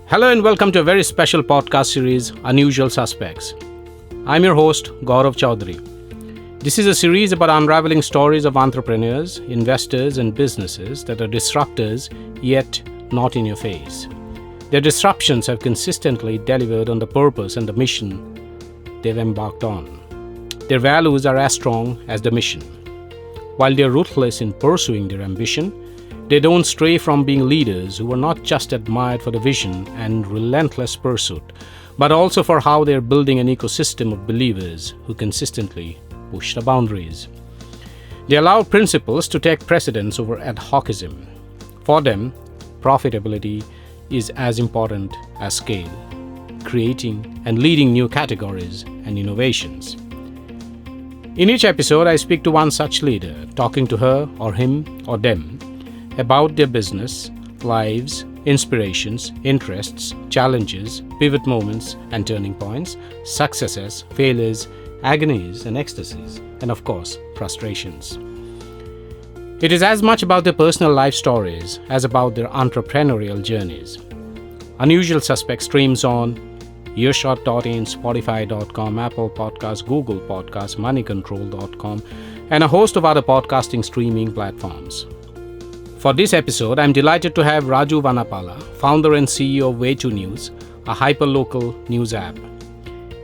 Hello and welcome to a very special podcast series, Unusual Suspects. I'm your host, Gaurav Chaudhary. This is a series about unraveling stories of entrepreneurs, investors, and businesses that are disruptors, yet not in your face. Their disruptions have consistently delivered on the purpose and the mission they've embarked on. Their values are as strong as the mission. While they're ruthless in pursuing their ambition, they don't stray from being leaders who are not just admired for the vision and relentless pursuit, but also for how they're building an ecosystem of believers who consistently push the boundaries. They allow principles to take precedence over ad hocism. For them, profitability is as important as scale, creating and leading new categories and innovations. In each episode, I speak to one such leader, talking to her or him or them about their business, lives, inspirations, interests, challenges, pivot moments and turning points, successes, failures, agonies and ecstasies, and of course, frustrations. It is as much about their personal life stories as about their entrepreneurial journeys. Unusual Suspects streams on earshot.in, spotify.com, Apple Podcasts, Google Podcasts, moneycontrol.com, and a host of other podcasting streaming platforms. For this episode, I'm delighted to have Raju Vanapala, founder and CEO of Way2 News, a hyperlocal news app.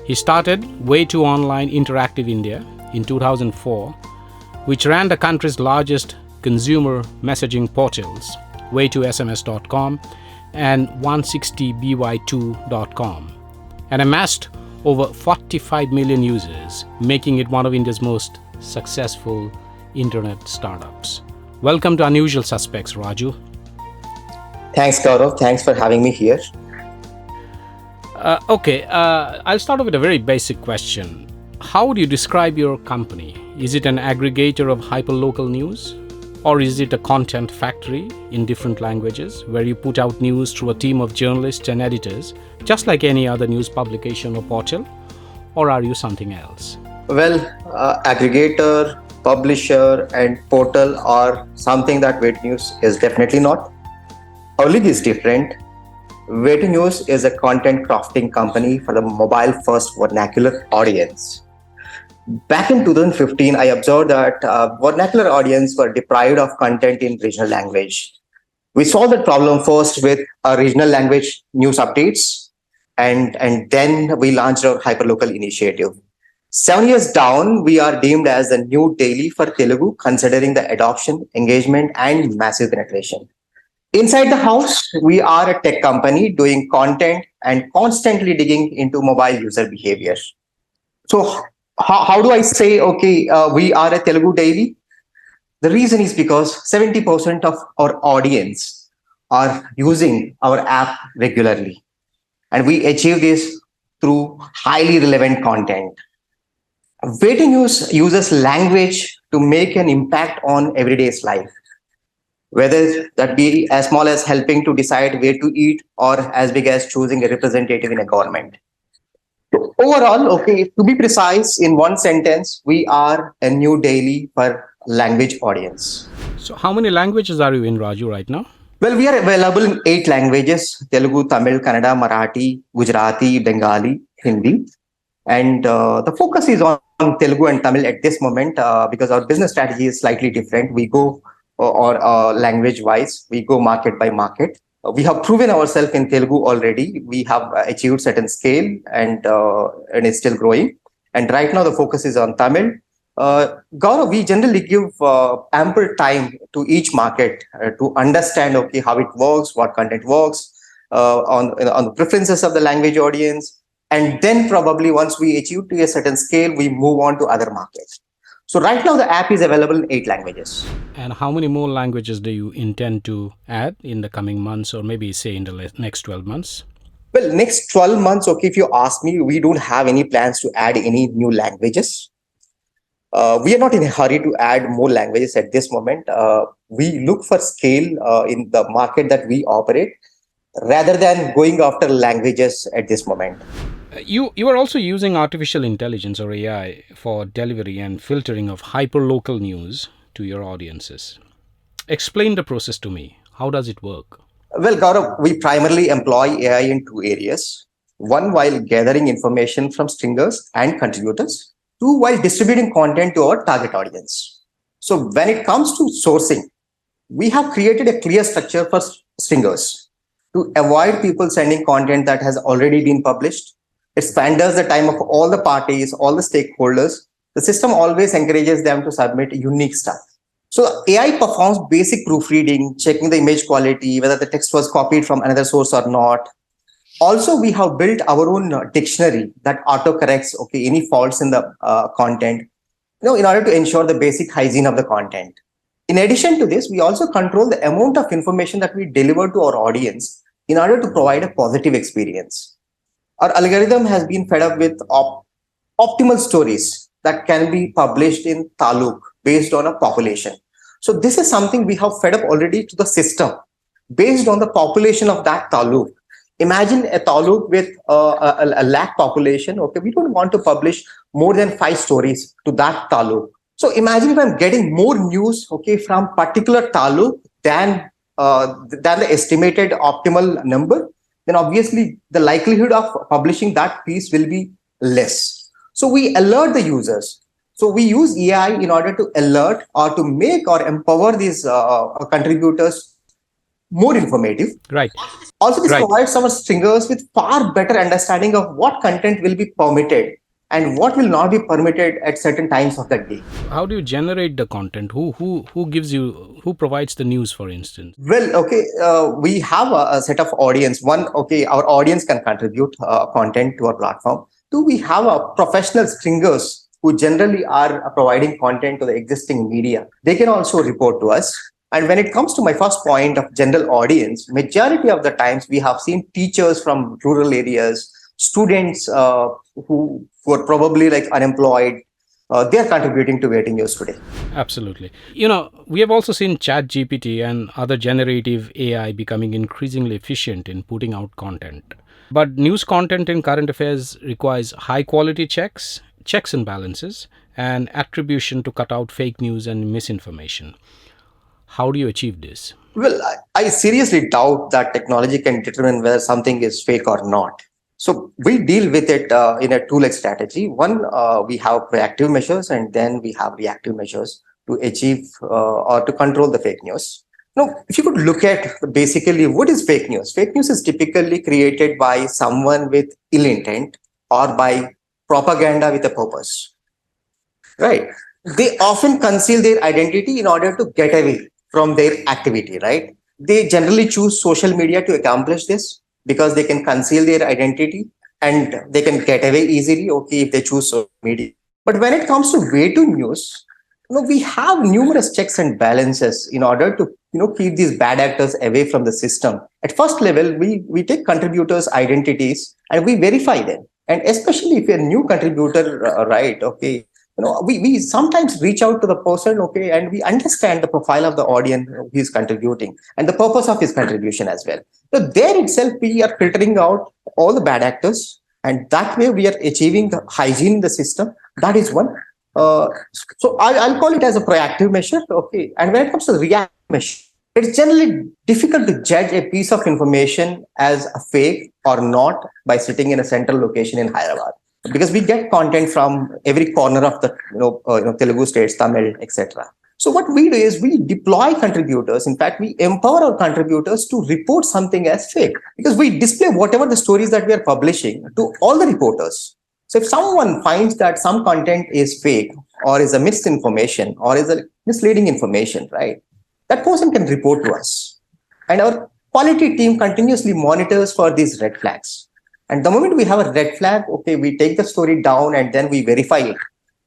He started Way2 Online Interactive India in 2004, which ran the country's largest consumer messaging portals, way2sms.com and 160by2.com, and amassed over 45 million users, making it one of India's most successful internet startups. Welcome to Unusual Suspects, Raju. Thanks, Gaurav. Thanks for having me here. I'll start off with a very basic question. How would you describe your company? Is it an aggregator of hyperlocal news? Or is it a content factory in different languages where you put out news through a team of journalists and editors, just like any other news publication or portal? Or are you something else? Well, aggregator, publisher and portal are something that Way2 News is definitely not. Our league is different. Way2 News is a content crafting company for the mobile first vernacular audience. Back in 2015, I observed that vernacular audience were deprived of content in regional language. We solved that problem first with regional language news updates, and then we launched our hyperlocal initiative. 7 years down, we are deemed as the new daily for Telugu, considering the adoption, engagement, and massive penetration. Inside the house, we are a tech company doing content and constantly digging into mobile user behavior. So, how do I say, we are a Telugu daily? The reason is because 70% of our audience are using our app regularly. And we achieve this through highly relevant content. Way2 News uses language to make an impact on everyday's life, whether that be as small as helping to decide where to eat or as big as choosing a representative in a government. So overall, to be precise, in one sentence, we are a new daily for language audience. So how many languages are you in, Raju, right now? Well, we are available in 8 languages: Telugu, Tamil, Kannada, Marathi, Gujarati, Bengali, Hindi. And the focus is on Telugu and Tamil at this moment because our business strategy is slightly different. We go language-wise, we go market by market. We have proven ourselves in Telugu already. We have achieved certain scale and it's still growing. And right now the focus is on Tamil. Gaurav, we generally give ample time to each market to understand how it works, what content works, on the preferences of the language audience. And then probably once we achieve to a certain scale, we move on to other markets. So right now the app is available in 8 languages. And how many more languages do you intend to add in the coming months, or maybe say in the next 12 months? Well, next 12 months, if you ask me, we don't have any plans to add any new languages. We are not in a hurry to add more languages at this moment. We look for scale in the market that we operate rather than going after languages at this moment. You are also using artificial intelligence or AI for delivery and filtering of hyperlocal news to your audiences. Explain the process to me. How does it work? Well, Gaurav, we primarily employ AI in two areas. One, while gathering information from stringers and contributors. Two, while distributing content to our target audience. So when it comes to sourcing, we have created a clear structure for stringers to avoid people sending content that has already been published. It spans the time of all the parties, all the stakeholders. The system always encourages them to submit unique stuff. So AI performs basic proofreading, checking the image quality, whether the text was copied from another source or not. Also, we have built our own dictionary that autocorrects any faults in the content, in order to ensure the basic hygiene of the content. In addition to this, we also control the amount of information that we deliver to our audience in order to provide a positive experience. Our algorithm has been fed up with optimal stories that can be published in Taluk based on a population. So this is something we have fed up already to the system based on the population of that Taluk. Imagine a Taluk with a lakh population. Okay, we don't want to publish more than 5 stories to that Taluk. So imagine if I'm getting more news, from particular Taluk than the estimated optimal number, then obviously the likelihood of publishing that piece will be less. So we alert the users. So we use AI in order to alert or to make or empower these contributors more informative. Right. Also, this Right. provides our stringers with far better understanding of what content will be permitted and what will not be permitted at certain times of the day. How do you generate the content? Who provides the news, for instance? Well, we have a set of audience. One, our audience can contribute content to our platform. Two, we have professional stringers who generally are providing content to the existing media. They can also report to us. And when it comes to my first point of general audience, majority of the times we have seen teachers from rural areas, students who are probably like unemployed. They are contributing to waiting news today. Absolutely. We have also seen ChatGPT and other generative AI becoming increasingly efficient in putting out content. But news content in current affairs requires high quality checks and balances, and attribution to cut out fake news and misinformation. How do you achieve this? Well, I seriously doubt that technology can determine whether something is fake or not. So we deal with it in a two-leg strategy. One, we have proactive measures, and then we have reactive measures to achieve or to control the fake news. Now, if you could look at basically what is fake news? Fake news is typically created by someone with ill intent or by propaganda with a purpose, right? They often conceal their identity in order to get away from their activity, right? They generally choose social media to accomplish this because they can conceal their identity and they can get away easily, if they choose social media. But when it comes to way to news, we have numerous checks and balances in order to, keep these bad actors away from the system. At first level, we take contributors' identities and we verify them. And especially if you're a new contributor, right, we sometimes reach out to the person, and we understand the profile of the audience who is contributing and the purpose of his contribution as well. So there itself, we are filtering out all the bad actors, and that way we are achieving the hygiene in the system. That is one. So I'll call it as a proactive measure, And when it comes to the reactive measure, it's generally difficult to judge a piece of information as a fake or not by sitting in a central location in Hyderabad, because we get content from every corner of the Telugu states, Tamil, etc. So what we do is we deploy contributors. In fact, we empower our contributors to report something as fake, because we display whatever the stories that we are publishing to all the reporters. So if someone finds that some content is fake or is a misinformation or is a misleading information, right, that person can report to us. And our quality team continuously monitors for these red flags. And the moment we have a red flag, we take the story down and then we verify it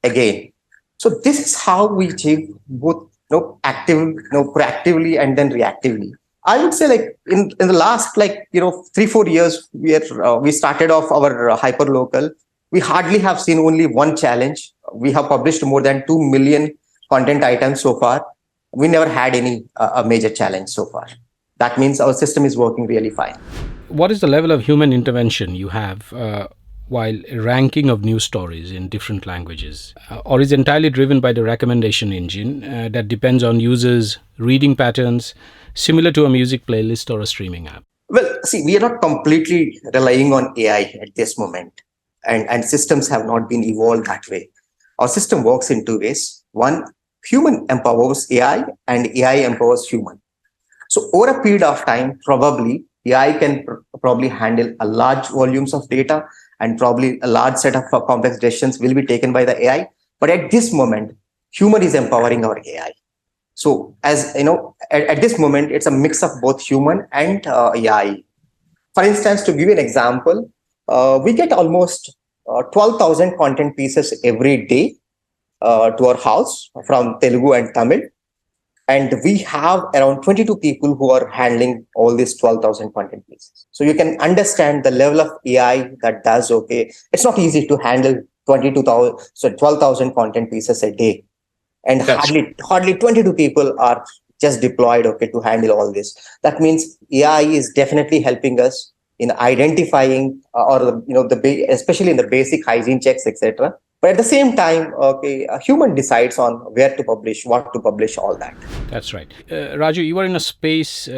again. So this is how we achieve both proactively and then reactively. I would say, like in the last 3-4 years, we started off our hyperlocal. We hardly have seen only one challenge. We have published more than 2 million content items so far. We never had any a major challenge so far. That means our system is working really fine. What is the level of human intervention you have while a ranking of news stories in different languages, or is entirely driven by the recommendation engine that depends on users' reading patterns, similar to a music playlist or a streaming app? Well, see, we are not completely relying on AI at this moment, and systems have not been evolved that way. Our system works in two ways. One, human empowers AI, and AI empowers human. So over a period of time, probably AI can probably handle a large volumes of data, and probably a large set of complex decisions will be taken by the AI. But at this moment, human is empowering our AI. So as you know, at this moment, it's a mix of both human and AI. For instance, to give you an example, we get almost 12,000 content pieces every day to our house from Telugu and Tamil. And we have around 22 people who are handling all these 12,000 content pieces. So you can understand the level of AI that does, okay. It's not easy to handle 22,000, so 12,000 content pieces a day. And That's hardly 22 people are just deployed, okay, to handle all this. That means AI is definitely helping us in identifying especially in the basic hygiene checks, etc. But at the same time, okay, a human decides on where to publish, what to publish, all that. That's right. Raju, you are in a space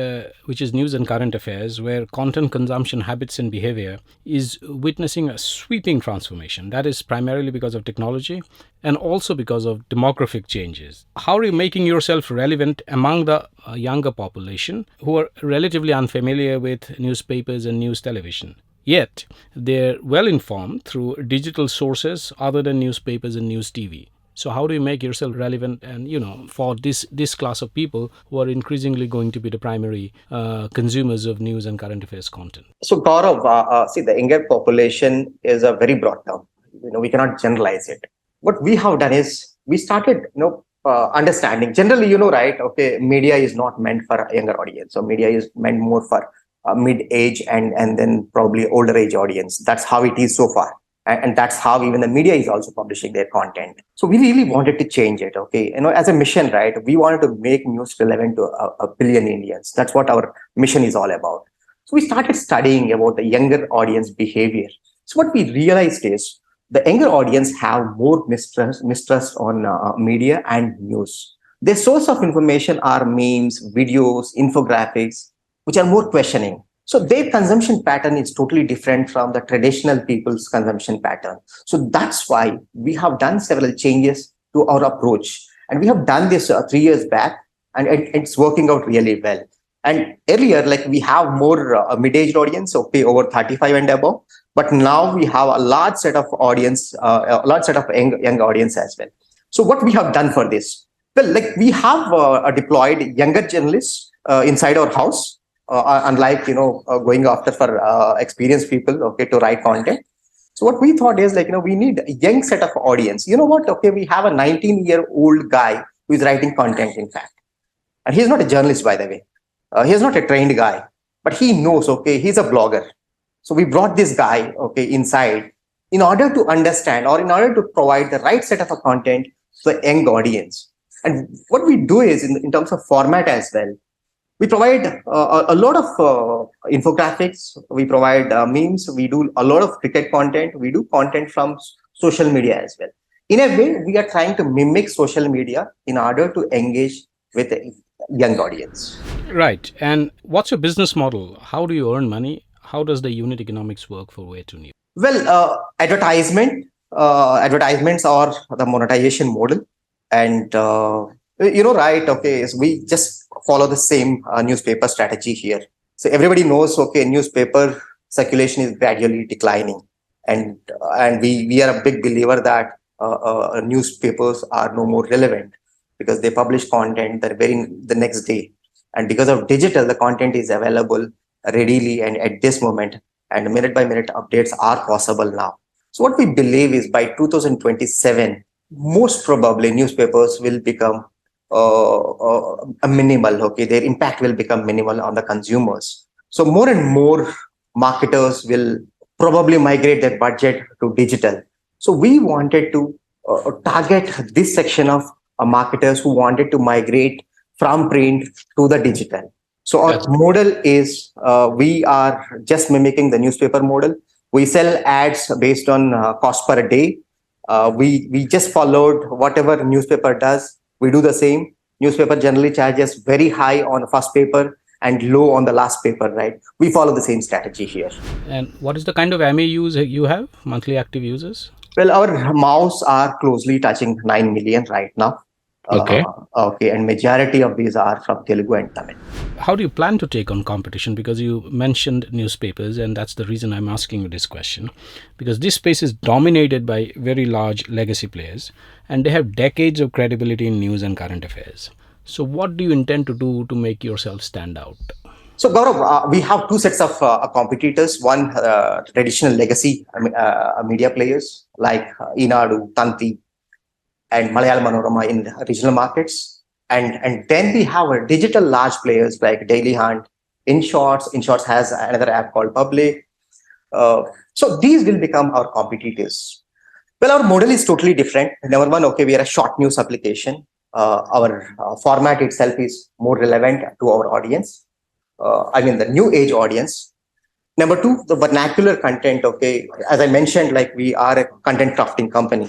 which is news and current affairs, where content consumption habits and behavior is witnessing a sweeping transformation. That is primarily because of technology and also because of demographic changes. How are you making yourself relevant among the younger population who are relatively unfamiliar with newspapers and news television? Yet, they're well informed through digital sources other than newspapers and news TV. So how do you make yourself relevant and, for this class of people who are increasingly going to be the primary consumers of news and current affairs content? So Gaurav, see, the younger population is a very broad term. We cannot generalize it. What we have done is we started, understanding. Generally, right? Okay, media is not meant for a younger audience. So media is meant more for mid-age and then probably older age audience. That's how it is so far. And that's how even the media is also publishing their content. So we really wanted to change it. Okay, as a mission, right? We wanted to make news relevant to a billion Indians. That's what our mission is all about. So we started studying about the younger audience behavior. So what we realized is the younger audience have more mistrust on media and news. Their source of information are memes, videos, infographics, which are more questioning. So their consumption pattern is totally different from the traditional people's consumption pattern. So that's why we have done several changes to our approach. And we have done this 3 years back, and it's working out really well. And earlier, like we have more mid-aged audience, okay, over 35 and above. But now we have a large set of audience, a large set of young audience as well. So what we have done for this? Well, like we have deployed younger journalists inside our house. Unlike going after for experienced people, okay, to write content. So what we thought is we need a young set of audience. You know what? Okay, we have a 19-year-old guy who is writing content, in fact, and he's not a journalist, by the way. He's not a trained guy, but he knows. Okay, he's a blogger. So we brought this guy, okay, inside in order to understand or in order to provide the right set of content to the young audience. And what we do is in terms of format as well. We provide a lot of infographics. We provide memes. We do a lot of cricket content. We do content from social media as well. In a way, we are trying to mimic social media in order to engage with a young audience. Right. And what's your business model? How do you earn money? How does the unit economics work for Way to News? Well, advertisements are the monetization model. And right, okay, so we just follow the same newspaper strategy here. So everybody knows, okay, newspaper circulation is gradually declining, and we are a big believer that newspapers are no more relevant because they publish content the next day, and because of digital, the content is available readily and at this moment, and minute by minute updates are possible now. So what we believe is by 2027, most probably newspapers will become a minimal, okay, their impact will become minimal on the consumers. So more and more marketers will probably migrate their budget to digital. So we wanted to target this section of marketers who wanted to migrate from print to the digital. So our model is we are just mimicking the newspaper model. We sell ads based on cost per day. We just followed whatever newspaper does. We do the same. Newspaper generally charges very high on first paper and low on the last paper, right? We follow the same strategy here. And what is the kind of MAUs you have, monthly active users? Well, our mouse are closely touching 9 million right now. Okay. Okay, and majority of these are from Telugu and Tamil. How do you plan to take on competition? Because you mentioned newspapers, and that's the reason I'm asking you this question. Because this space is dominated by very large legacy players, and they have decades of credibility in news and current affairs. So, what do you intend to do to make yourself stand out? So, Gaurav, we have two sets of competitors. One, traditional legacy media players like Inadu, Tanti, and Malayalam Manorama in regional markets. And then we have digital large players like Daily Hunt, InShots. InShots has another app called Public. So these will become our competitors. Well, our model is totally different. Number one, okay, we are a short news application. Our format itself is more relevant to our audience. The new age audience. Number two, the vernacular content. Okay, as I mentioned, like we are a content crafting company.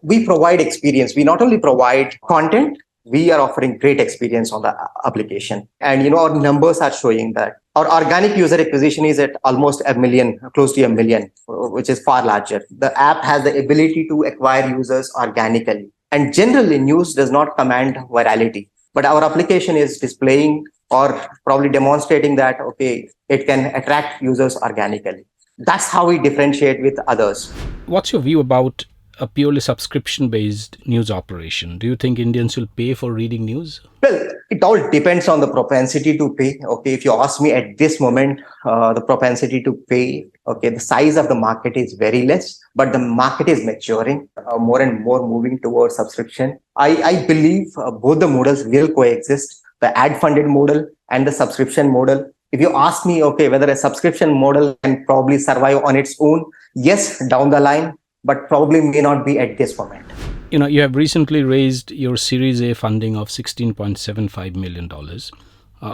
We provide experience. We not only provide content, we are offering great experience on the application. And our numbers are showing that our organic user acquisition is at almost a million, close to a million, which is far larger. The app has the ability to acquire users organically. And generally, news does not command virality. But our application is displaying or probably demonstrating that, okay, it can attract users organically. That's how we differentiate with others. What's your view about a purely subscription-based news operation? Do you think Indians will pay for reading news? Well, it all depends on the propensity to pay. Okay, if you ask me at this moment, the propensity to pay, okay, the size of the market is very less, but the market is maturing, more and more moving towards subscription. I believe both the models will coexist, the ad-funded model and the subscription model. If you ask me, okay, whether a subscription model can probably survive on its own, yes, down the line, but probably may not be at this moment. You have recently raised your Series A funding of $16.75 million.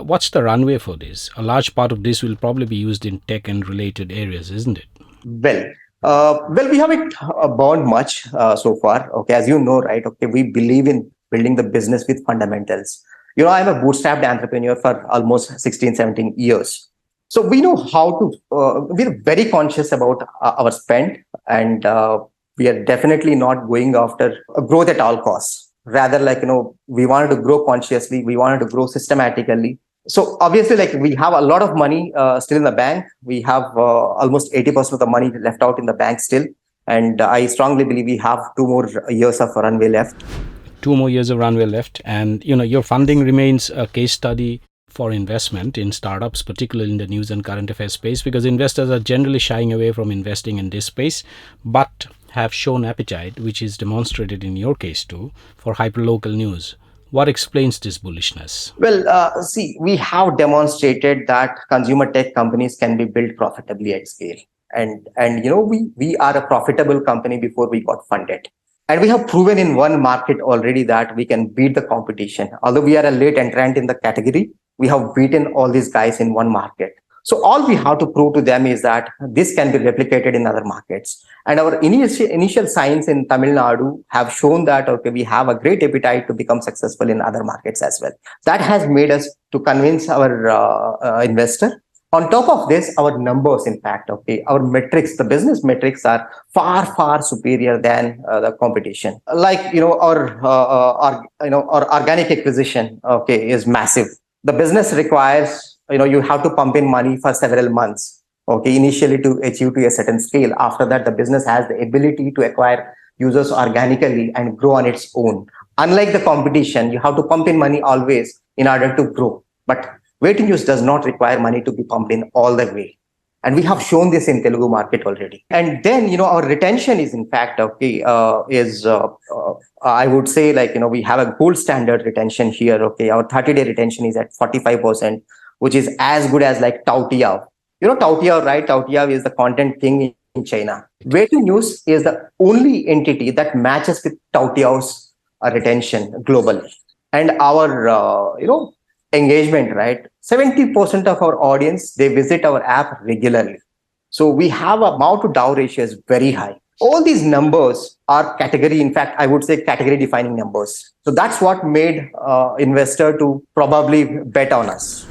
What's the runway for this? A large part of this will probably be used in tech and related areas, isn't it? Well, we haven't burned much so far. Okay, as you know, right? Okay, we believe in building the business with fundamentals. I'm a bootstrapped entrepreneur for almost 16, 17 years. So we know how to, we're very conscious about our spend, and we are definitely not going after growth at all costs. Rather, we wanted to grow consciously, we wanted to grow systematically. So obviously, we have a lot of money still in the bank. We have almost 80% of the money left out in the bank still. And I strongly believe we have 2 more years of runway left. 2 more years of runway left. And, your funding remains a case study for investment in startups, particularly in the news and current affairs space, because investors are generally shying away from investing in this space, but have shown appetite, which is demonstrated in your case too, for hyperlocal news. What explains this bullishness? Well, see, we have demonstrated that consumer tech companies can be built profitably at scale. And we are a profitable company before we got funded. And we have proven in one market already that we can beat the competition. Although we are a late entrant in the category, we have beaten all these guys in one market. So all we have to prove to them is that this can be replicated in other markets. And our initial signs in Tamil Nadu have shown that, okay, we have a great appetite to become successful in other markets as well. That has made us to convince our investor. On top of this, our numbers, in fact, okay, our metrics, the business metrics are far, far superior than the competition. Our organic acquisition, okay, is massive. The business requires, you have to pump in money for several months, okay, initially to achieve to a certain scale. After that, the business has the ability to acquire users organically and grow on its own. Unlike the competition, you have to pump in money always in order to grow. But waiting news does not require money to be pumped in all the way. And we have shown this in Telugu market already. And then, our retention is in fact, okay, I would say we have a gold standard retention here. Okay, our 30-day retention is at 45%, which is as good as Toutiao. Toutiao, right? Toutiao is the content king in China. Waiting news is the only entity that matches with Toutiao's retention globally. And our, engagement, right? 70% of our audience, they visit our app regularly. So we have a MAU to DAO ratio is very high. All these numbers are category, in fact, I would say category defining numbers. So that's what made investor to probably bet on us.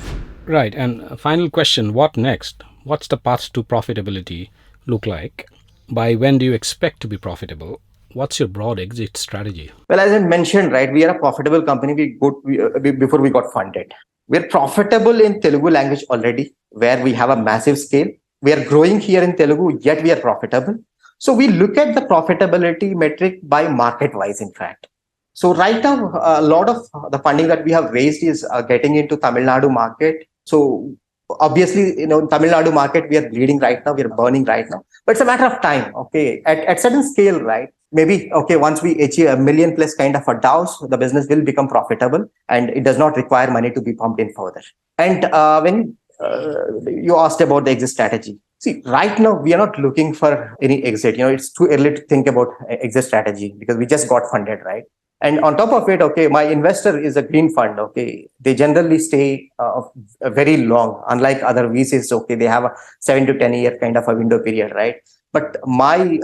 Right. And a final question, what next? What's the path to profitability look like? By when do you expect to be profitable? What's your broad exit strategy? Well, as I mentioned, right, we are a profitable company. Before we got funded. We're profitable in Telugu language already, where we have a massive scale. We are growing here in Telugu, yet we are profitable. So we look at the profitability metric by market wise, in fact. So right now, a lot of the funding that we have raised is getting into Tamil Nadu market. So obviously, Tamil Nadu market, we are bleeding right now, we are burning right now. But it's a matter of time, okay? At certain scale, right? Maybe, okay, once we achieve a million plus kind of a DAOs, the business will become profitable and it does not require money to be pumped in further. And when you asked about the exit strategy. See, right now, we are not looking for any exit. It's too early to think about exit strategy because we just got funded, right? And on top of it, okay, my investor is a green fund. Okay, they generally stay very long, unlike other VCs. Okay, they have a 7 to 10 year kind of a window period, right? But my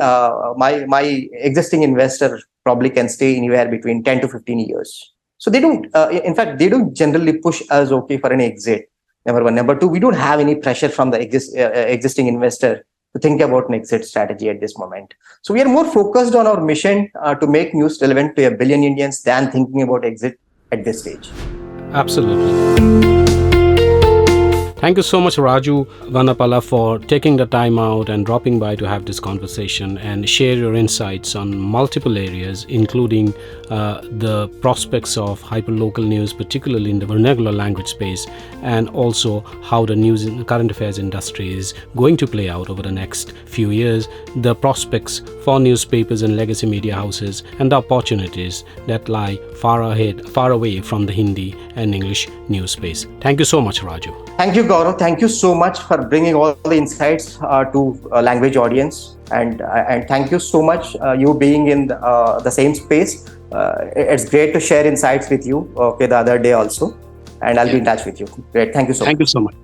existing investor probably can stay anywhere between 10 to 15 years. So they don't. In fact, they don't generally push us okay for an exit. Number one. Number two, we don't have any pressure from the existing investor to think about an exit strategy at this moment. So we are more focused on our mission to make news relevant to a billion Indians than thinking about exit at this stage. Absolutely. Thank you so much, Raju Vanapala, for taking the time out and dropping by to have this conversation and share your insights on multiple areas, including the prospects of hyperlocal news, particularly in the vernacular language space, and also how the news in the current affairs industry is going to play out over the next few years, the prospects for newspapers and legacy media houses, and the opportunities that lie far away from the Hindi and English news space. Thank you so much, Raju. Thank you, Gaurav. Thank you so much for bringing all the insights to language audience, and thank you so much you being in the same space. It's great to share insights with you. Okay, the other day also, and I'll be in touch with you. Great. Thank you so much. Thank you so much.